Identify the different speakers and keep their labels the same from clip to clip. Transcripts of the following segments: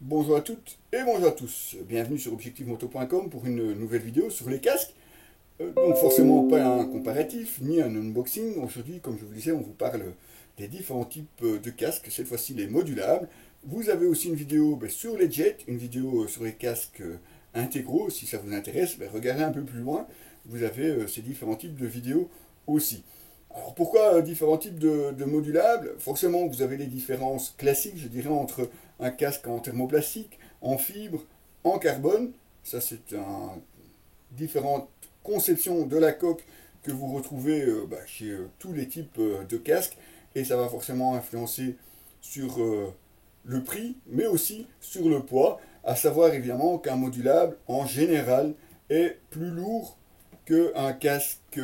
Speaker 1: Bonjour à toutes et bonjour à tous. Bienvenue sur objectivemoto.com pour une nouvelle vidéo sur les casques. Donc forcément pas un comparatif ni un unboxing. Aujourd'hui, comme je vous disais, on vous parle des différents types de casques. Cette fois-ci les modulables. Vous avez aussi une vidéo sur les jets, une vidéo sur les casques intégraux. Si ça vous intéresse, regardez un peu plus loin. Vous avez ces différents types de vidéos aussi. Alors pourquoi différents types de modulables? Forcément, vous avez les différences classiques, je dirais, entre un casque en thermoplastique, en fibre, en carbone. Ça, c'est différentes conceptions de la coque que vous retrouvez chez tous les types de casques. Et ça va forcément influencer sur le prix, mais aussi sur le poids. À savoir évidemment qu'un modulable, en général, est plus lourd qu'un casque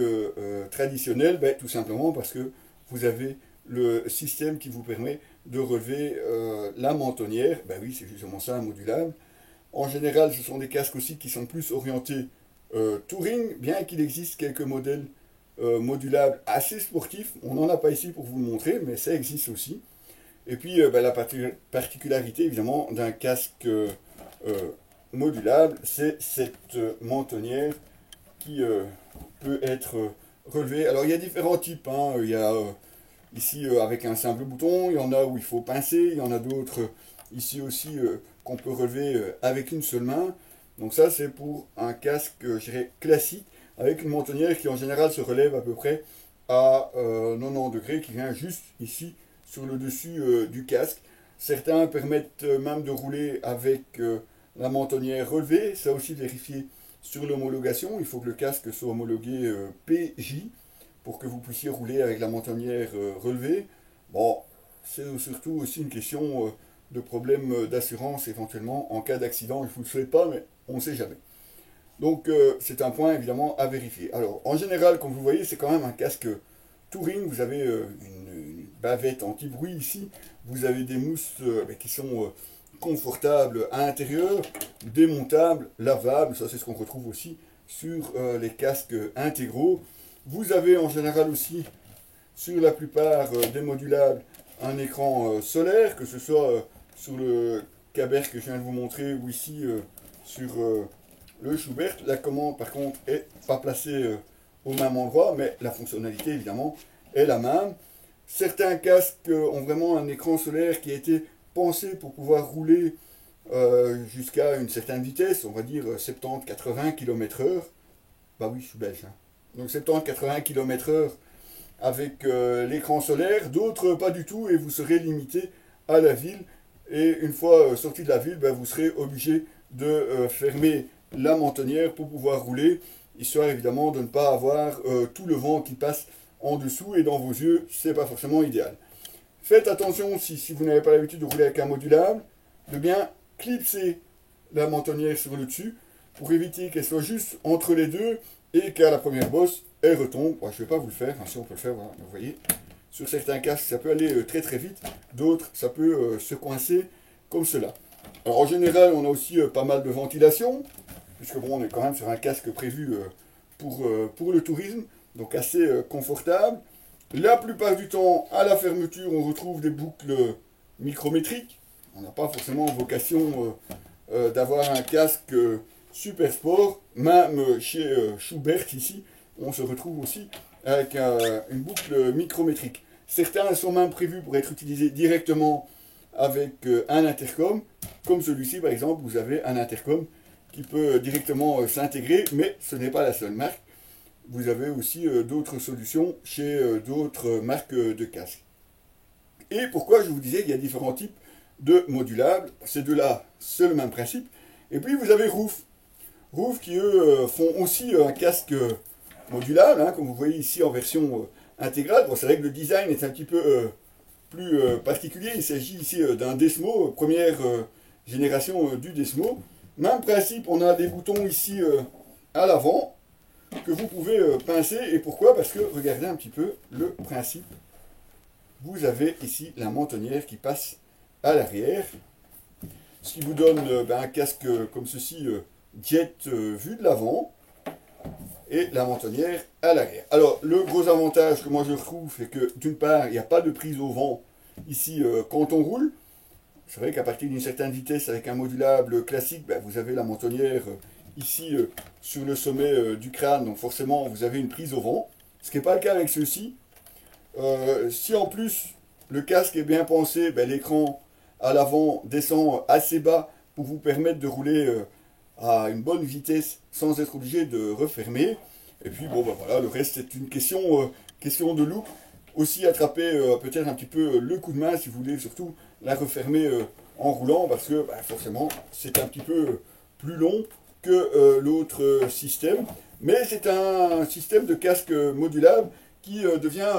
Speaker 1: traditionnel, tout simplement parce que vous avez le système qui vous permet de relever la mentonnière. Oui, c'est justement ça, un modulable. En général, ce sont des casques aussi qui sont plus orientés touring, bien qu'il existe quelques modèles modulables assez sportifs. On n'en a pas ici pour vous le montrer, mais ça existe aussi. Et puis, la particularité, évidemment, d'un casque modulable, c'est cette mentonnière qui peut être relevé. Alors il y a différents types, hein. Il y a ici avec un simple bouton, il y en a où il faut pincer, il y en a d'autres ici aussi qu'on peut relever avec une seule main. Donc ça c'est pour un casque, je dirais, classique, avec une mentonnière qui en général se relève à peu près à 90 degrés, qui vient juste ici sur le dessus du casque. Certains permettent même de rouler avec la mentonnière relevée, ça aussi vérifier sur l'homologation. Il faut que le casque soit homologué PJ pour que vous puissiez rouler avec la mentonnière relevée. Bon, c'est surtout aussi une question de problème d'assurance éventuellement en cas d'accident. Je ne vous le souhaite pas, mais on ne sait jamais. Donc c'est un point évidemment à vérifier. Alors en général, comme vous voyez, c'est quand même un casque touring. Vous avez une bavette anti-bruit ici. Vous avez des mousses qui sont confortables à l'intérieur, démontables, lavables. Ça c'est ce qu'on retrouve aussi sur les casques intégraux. Vous avez en général aussi sur la plupart des modulables un écran solaire, que ce soit sur le Caber que je viens de vous montrer ou ici sur le Schubert. La commande par contre est pas placée au même endroit, mais la fonctionnalité évidemment est la même. Certains casques ont vraiment un écran solaire qui a été pensé pour pouvoir rouler jusqu'à une certaine vitesse, on va dire 70-80 km/h. Bah oui, je suis belge, hein. Donc 70-80 km/h avec l'écran solaire, d'autres pas du tout, et vous serez limité à la ville. Et une fois sorti de la ville, vous serez obligé de fermer la mentonnière pour pouvoir rouler, histoire évidemment de ne pas avoir tout le vent qui passe en dessous et dans vos yeux, c'est pas forcément idéal. Faites attention si vous n'avez pas l'habitude de rouler avec un modulable, de bien clipser la mentonnière sur le dessus pour éviter qu'elle soit juste entre les deux et qu'à la première bosse, elle retombe. Bon, je ne vais pas vous le faire, si on peut le faire, voilà, vous voyez. Sur certains casques, ça peut aller très très vite, d'autres, ça peut se coincer comme cela. Alors en général, on a aussi pas mal de ventilation, puisque bon, on est quand même sur un casque prévu pour le tourisme, donc assez confortable. La plupart du temps, à la fermeture, on retrouve des boucles micrométriques. On n'a pas forcément vocation d'avoir un casque super sport. Même chez Schubert, ici, on se retrouve aussi avec une boucle micrométrique. Certains sont même prévus pour être utilisés directement avec un intercom. Comme celui-ci, par exemple, vous avez un intercom qui peut directement s'intégrer, mais ce n'est pas la seule marque. Vous avez aussi d'autres solutions chez d'autres marques de casques. Et pourquoi je vous disais qu'il y a différents types de modulables? Ces deux-là, c'est le même principe. Et puis vous avez Roof. Roof qui eux font aussi un casque modulable, hein, comme vous voyez ici en version intégrale. Bon, c'est vrai que le design est un petit peu plus particulier. Il s'agit ici d'un Desmo, première génération du Desmo. Même principe, on a des boutons ici à l'avant que vous pouvez pincer. Et pourquoi? Parce que, regardez un petit peu le principe. Vous avez ici la mentonnière qui passe à l'arrière. Ce qui vous donne un casque comme ceci, jet vu de l'avant. Et la mentonnière à l'arrière. Alors, le gros avantage que moi je retrouve, c'est que d'une part, il n'y a pas de prise au vent ici quand on roule. c'est vrai qu'à partir d'une certaine vitesse, avec un modulable classique, ben, vous avez la mentonnière ici sur le sommet du crâne, donc forcément vous avez une prise au vent, ce qui n'est pas le cas avec ceux-ci. Si en plus le casque est bien pensé, ben, l'écran à l'avant descend assez bas pour vous permettre de rouler à une bonne vitesse sans être obligé de refermer. Et puis bon, ben, voilà, le reste c'est une question de look. Aussi attraper peut-être un petit peu le coup de main si vous voulez surtout la refermer en roulant parce que ben, forcément c'est un petit peu plus long que l'autre système. Mais c'est un système de casque modulable qui devient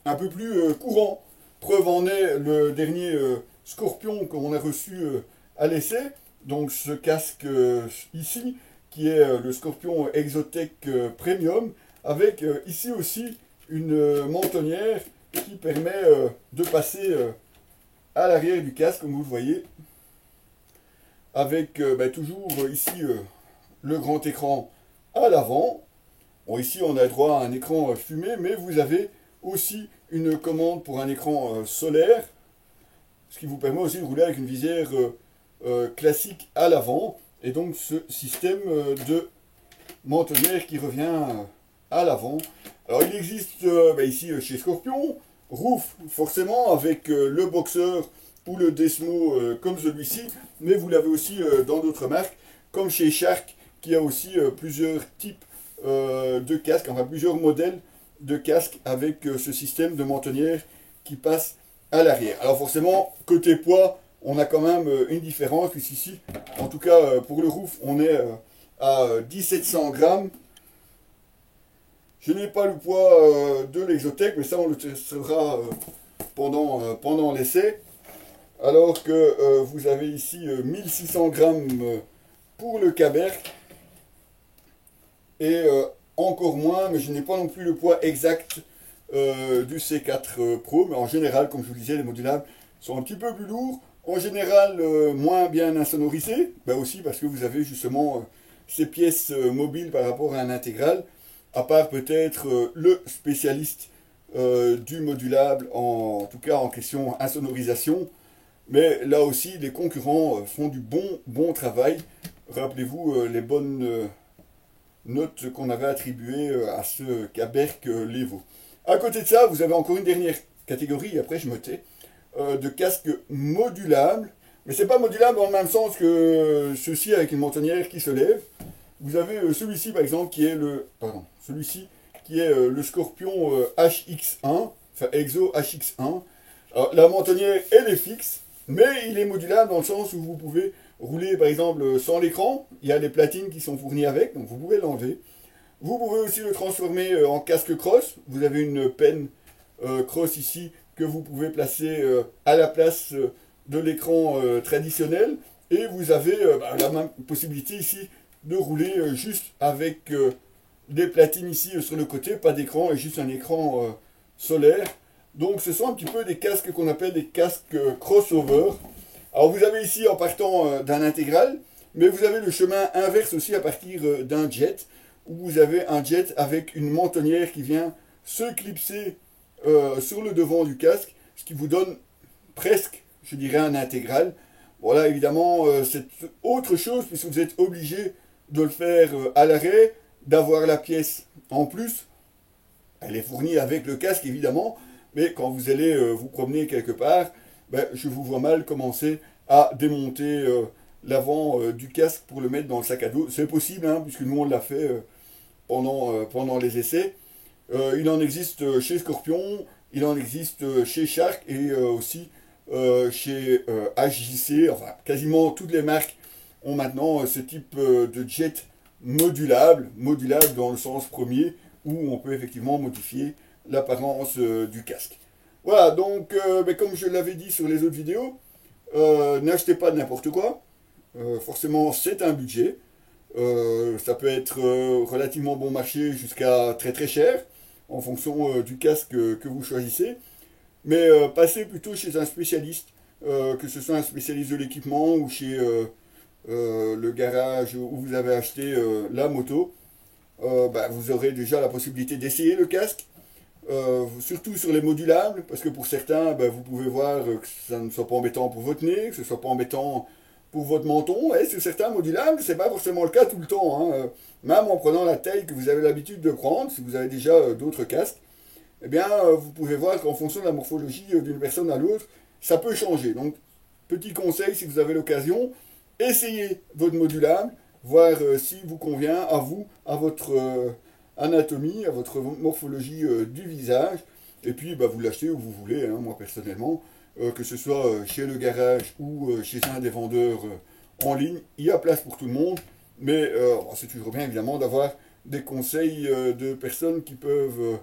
Speaker 1: un peu plus courant. Preuve en est le dernier Scorpion qu'on a reçu à l'essai. Donc ce casque ici, qui est le Scorpion Exotech Premium, avec ici aussi une mentonnière qui permet de passer à l'arrière du casque, comme vous le voyez, avec bah, toujours ici le grand écran à l'avant. Bon, ici on a droit à un écran fumé, mais vous avez aussi une commande pour un écran solaire, ce qui vous permet aussi de rouler avec une visière classique à l'avant, et donc ce système de mentonnière qui revient à l'avant. Alors il existe bah, ici chez Scorpion, Roof forcément avec le Boxer ou le Desmo comme celui-ci, mais vous l'avez aussi dans d'autres marques, comme chez Shark qui a aussi plusieurs types de casques, enfin plusieurs modèles de casques avec ce système de mentonnière qui passe à l'arrière. Alors forcément, côté poids, on a quand même une différence, puisqu'ici, en tout cas pour le Roof, on est à 1700 grammes. Je n'ai pas le poids de l'Exotech, mais ça on le testera pendant l'essai. Alors que vous avez ici 1600 grammes pour le Caberc. Et encore moins, mais je n'ai pas non plus le poids exact du C4 Pro. Mais en général, comme je vous disais, les modulables sont un petit peu plus lourds. En général, moins bien insonorisés. Ben aussi parce que vous avez justement ces pièces mobiles par rapport à un intégral. À part peut-être le spécialiste du modulable, en tout cas en question insonorisation. Mais là aussi, les concurrents font du bon travail. Rappelez-vous les bonnes notes qu'on avait attribuées à ce Caberc Levo. À côté de ça, vous avez encore une dernière catégorie, et après je me tais, de casques modulables. Mais c'est pas modulable dans le même sens que ceux-ci avec une mentonnière qui se lève. Vous avez celui-ci par exemple qui est le le Scorpion HX1, enfin Exo HX1. Alors, la mentonnière elle est fixe, mais il est modulable dans le sens où vous pouvez rouler par exemple sans l'écran. Il y a les platines qui sont fournies avec, donc vous pouvez l'enlever. Vous pouvez aussi le transformer en casque cross. Vous avez une penne cross ici que vous pouvez placer à la place de l'écran traditionnel. Et vous avez bah, la même possibilité ici de rouler juste avec des platines ici sur le côté, pas d'écran et juste un écran solaire. Donc ce sont un petit peu des casques qu'on appelle des casques crossover. Alors vous avez ici en partant d'un intégral, mais vous avez le chemin inverse aussi à partir d'un jet, où vous avez un jet avec une mentonnière qui vient se clipser sur le devant du casque, ce qui vous donne presque, je dirais, un intégral. Voilà, évidemment, c'est autre chose, puisque vous êtes obligé de le faire à l'arrêt, d'avoir la pièce en plus. Elle est fournie avec le casque, évidemment, mais quand vous allez vous promener quelque part, ben, je vous vois mal commencer à démonter l'avant du casque pour le mettre dans le sac à dos. C'est possible, hein, puisque nous on l'a fait pendant les essais. Il en existe chez Scorpion, il en existe chez Shark et aussi chez HJC. Enfin, quasiment toutes les marques ont maintenant ce type de jet modulable dans le sens premier, où on peut effectivement modifier l'apparence du casque. Voilà, donc mais comme je l'avais dit sur les autres vidéos, n'achetez pas n'importe quoi. Forcément, c'est un budget. Ça peut être relativement bon marché jusqu'à très très cher, en fonction du casque que vous choisissez. Mais passez plutôt chez un spécialiste, que ce soit un spécialiste de l'équipement ou chez le garage où vous avez acheté la moto. Bah, vous aurez déjà la possibilité d'essayer le casque, surtout sur les modulables, parce que pour certains, ben, vous pouvez voir que ça ne soit pas embêtant pour votre nez, que ce ne soit pas embêtant pour votre menton, et sur certains modulables, c'est pas forcément le cas tout le temps, hein. Même en prenant la taille que vous avez l'habitude de prendre, si vous avez déjà d'autres casques, eh bien, vous pouvez voir qu'en fonction de la morphologie d'une personne à l'autre, ça peut changer. Donc, petit conseil, si vous avez l'occasion, essayez votre modulable, voir s'il vous convient à vous, à votre anatomie, à votre morphologie du visage, et puis bah, vous l'achetez où vous voulez, hein, moi personnellement, que ce soit chez le garage ou chez un des vendeurs en ligne, il y a place pour tout le monde, mais c'est toujours bien évidemment d'avoir des conseils de personnes qui peuvent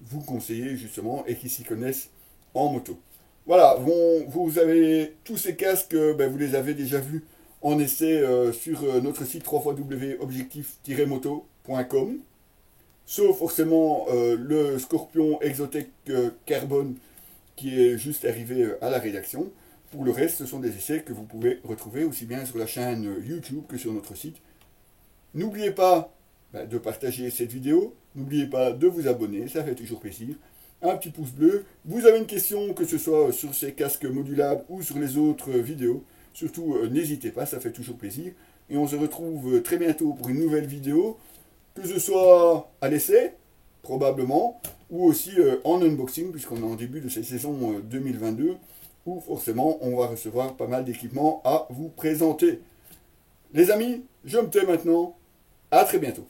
Speaker 1: vous conseiller justement et qui s'y connaissent en moto. Voilà, bon, vous avez tous ces casques, ben, vous les avez déjà vus en essai sur notre site www.objectif-moto.com, sauf forcément le Scorpion Exotech Carbone qui est juste arrivé à la rédaction. Pour le reste, ce sont des essais que vous pouvez retrouver aussi bien sur la chaîne YouTube que sur notre site. N'oubliez pas de partager cette vidéo, n'oubliez pas de vous abonner, ça fait toujours plaisir. Un petit pouce bleu. Vous avez une question, que ce soit sur ces casques modulables ou sur les autres vidéos, surtout n'hésitez pas, ça fait toujours plaisir. Et on se retrouve très bientôt pour une nouvelle vidéo, que ce soit à l'essai, probablement, ou aussi en unboxing, puisqu'on est en début de cette saison 2022, où forcément on va recevoir pas mal d'équipements à vous présenter. Les amis, je me tais maintenant. À très bientôt.